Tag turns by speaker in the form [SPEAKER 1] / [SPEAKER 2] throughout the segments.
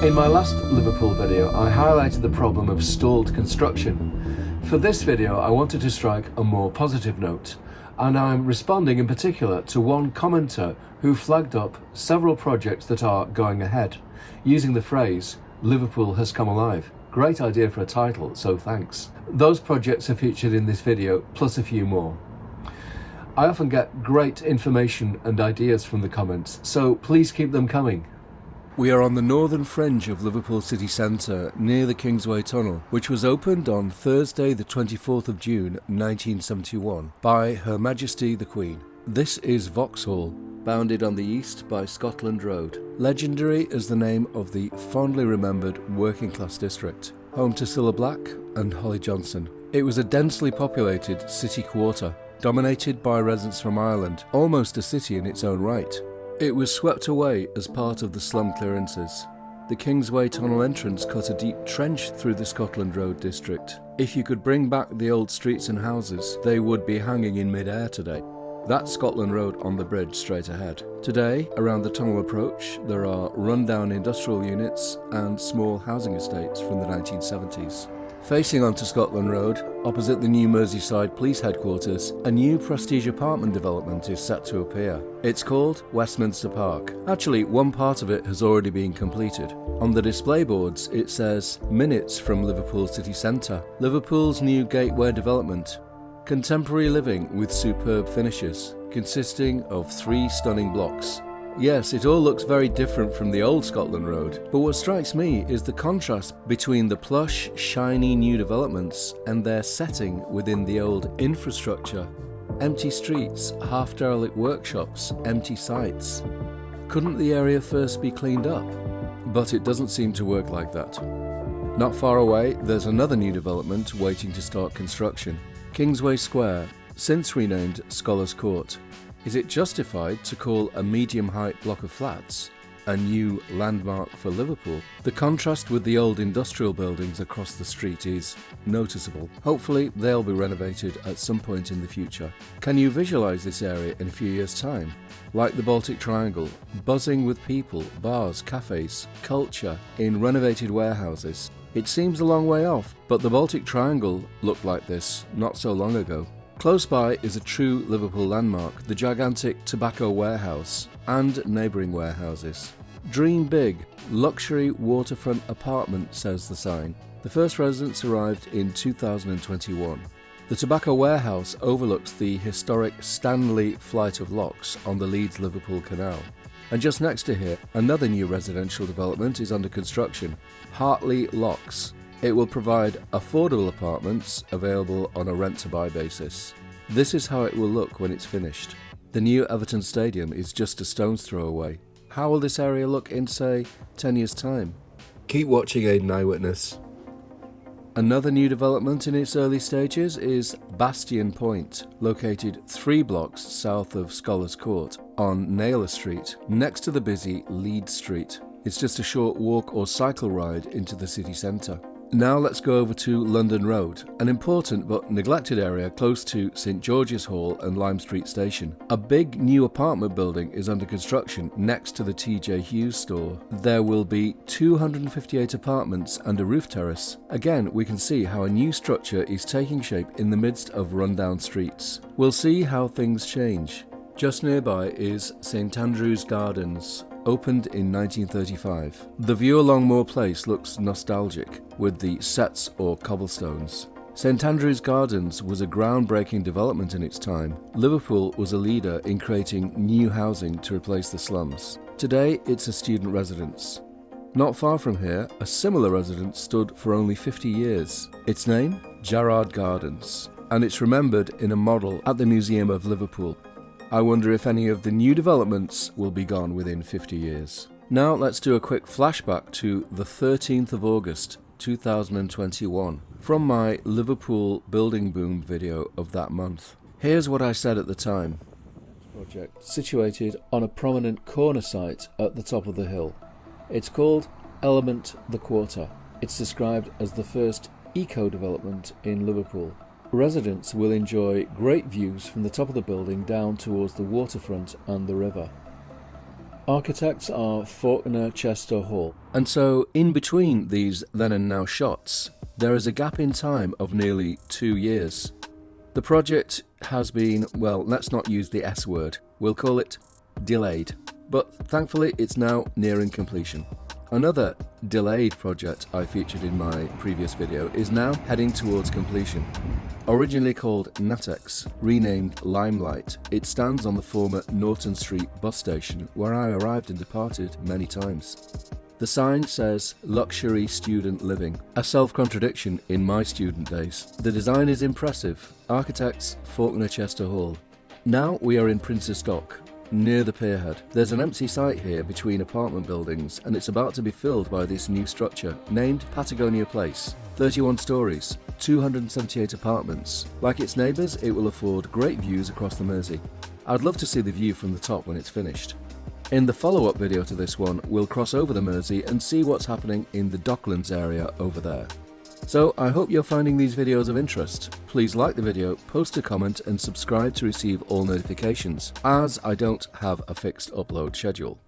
[SPEAKER 1] In my last Liverpool video, I highlighted the problem of stalled construction. For this video, I wanted to strike a more positive note, and I'm responding in particular to one commenter who flagged up several projects that are going ahead, using the phrase, "Liverpool has come alive." Great idea for a title, so thanks. Those projects are featured in this video, plus a few more. I often get great information and ideas from the comments, so please keep them coming. We are on the northern fringe of Liverpool city centre, near the Kingsway Tunnel, which was opened on Thursday the 24th of June 1971 by Her Majesty the Queen. This is Vauxhall, bounded on the east by Scotland Road. Legendary as the name of the fondly remembered working class district, home to Cilla Black and Holly Johnson. It was a densely populated city quarter, dominated by residents from Ireland, almost a city in its own right. It was swept away as part of the slum clearances. The Kingsway Tunnel entrance cut a deep trench through the Scotland Road district. If you could bring back the old streets and houses, they would be hanging in mid-air today. That's Scotland Road on the bridge straight ahead. Today, around the tunnel approach, there are run-down industrial units and small housing estates from the 1970s. Facing onto Scotland Road, opposite the new Merseyside Police Headquarters, a new prestige apartment development is set to appear. It's called Westminster Park. Actually, one part of it has already been completed. On the display boards, it says, "Minutes from Liverpool City Centre, Liverpool's new gateway development. Contemporary living with superb finishes, consisting of 3 stunning blocks." Yes, it all looks very different from the old Scotland Road, but what strikes me is the contrast between the plush, shiny new developments and their setting within the old infrastructure. Empty streets, half-derelict workshops, empty sites. Couldn't the area first be cleaned up? But it doesn't seem to work like that. Not far away, there's another new development waiting to start construction. Kingsway Square, since renamed Scholars Court. Is it justified to call a medium-height block of flats a new landmark for Liverpool? The contrast with the old industrial buildings across the street is noticeable. Hopefully they'll be renovated at some point in the future. Can you visualise this area in a few years' time? Like the Baltic Triangle, buzzing with people, bars, cafes, culture in renovated warehouses. It seems a long way off, but the Baltic Triangle looked like this not so long ago. Close by is a true Liverpool landmark, the gigantic tobacco warehouse and neighbouring warehouses. Dream big, luxury waterfront apartment, says the sign. The first residents arrived in 2021. The tobacco warehouse overlooks the historic Stanley Flight of Locks on the Leeds-Liverpool Canal. And just next to here, another new residential development is under construction, Hartley Locks. It will provide affordable apartments available on a rent-to-buy basis. This is how it will look when it's finished. The new Everton Stadium is just a stone's throw away. How will this area look in, say, 10 years' time? Keep watching Aiden Eyewitness. Another new development in its early stages is Bastion Point, located 3 blocks south of Scholars Court on Naylor Street, next to the busy Leeds Street. It's just a short walk or cycle ride into the city centre. Now let's go over to London Road, an important but neglected area close to St George's Hall and Lime Street Station. A big new apartment building is under construction next to the TJ Hughes store. There will be 258 apartments and a roof terrace. Again, we can see how a new structure is taking shape in the midst of rundown streets. We'll see how things change. Just nearby is St Andrew's Gardens, opened in 1935. The view along Moore Place looks nostalgic, with the setts or cobblestones. St Andrew's Gardens was a groundbreaking development in its time. Liverpool was a leader in creating new housing to replace the slums. Today, it's a student residence. Not far from here, a similar residence stood for only 50 years. Its name? Gerrard Gardens, and it's remembered in a model at the Museum of Liverpool. I wonder if any of the new developments will be gone within 50 years. Now let's do a quick flashback to the 13th of August 2021 from my Liverpool building boom video of that month. Here's what I said at the time. Project situated on a prominent corner site at the top of the hill. It's called Element the Quarter. It's described as the first eco-development in Liverpool. Residents will enjoy great views from the top of the building down towards the waterfront and the river. Architects are Faulkner, Chester, Hall. And so, in between these then and now shots, there is a gap in time of nearly 2 years. The project has been, well, let's not use the S word, we'll call it delayed. But thankfully it's now nearing completion. Another delayed project I featured in my previous video is now heading towards completion. Originally called Natex, renamed Limelight, it stands on the former Norton Street bus station where I arrived and departed many times. The sign says Luxury Student Living, a self-contradiction in my student days. The design is impressive, architects Faulkner Chester Hall. Now we are in Prince's Dock, near the pierhead. There's an empty site here between apartment buildings and it's about to be filled by this new structure named Patagonia Place. 31 stories, 278 apartments. Like its neighbours, it will afford great views across the Mersey. I'd love to see the view from the top when it's finished. In the follow-up video to this one, we'll cross over the Mersey and see what's happening in the Docklands area over there. So I hope you're finding these videos of interest. Please like the video, post a comment and subscribe to receive all notifications, as I don't have a fixed upload schedule.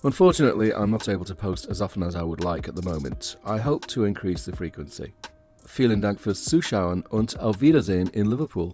[SPEAKER 1] Unfortunately, I'm not able to post as often as I would like at the moment. I hope to increase the frequency. Vielen Dank fürs Zuschauen und auf Wiedersehen in Liverpool.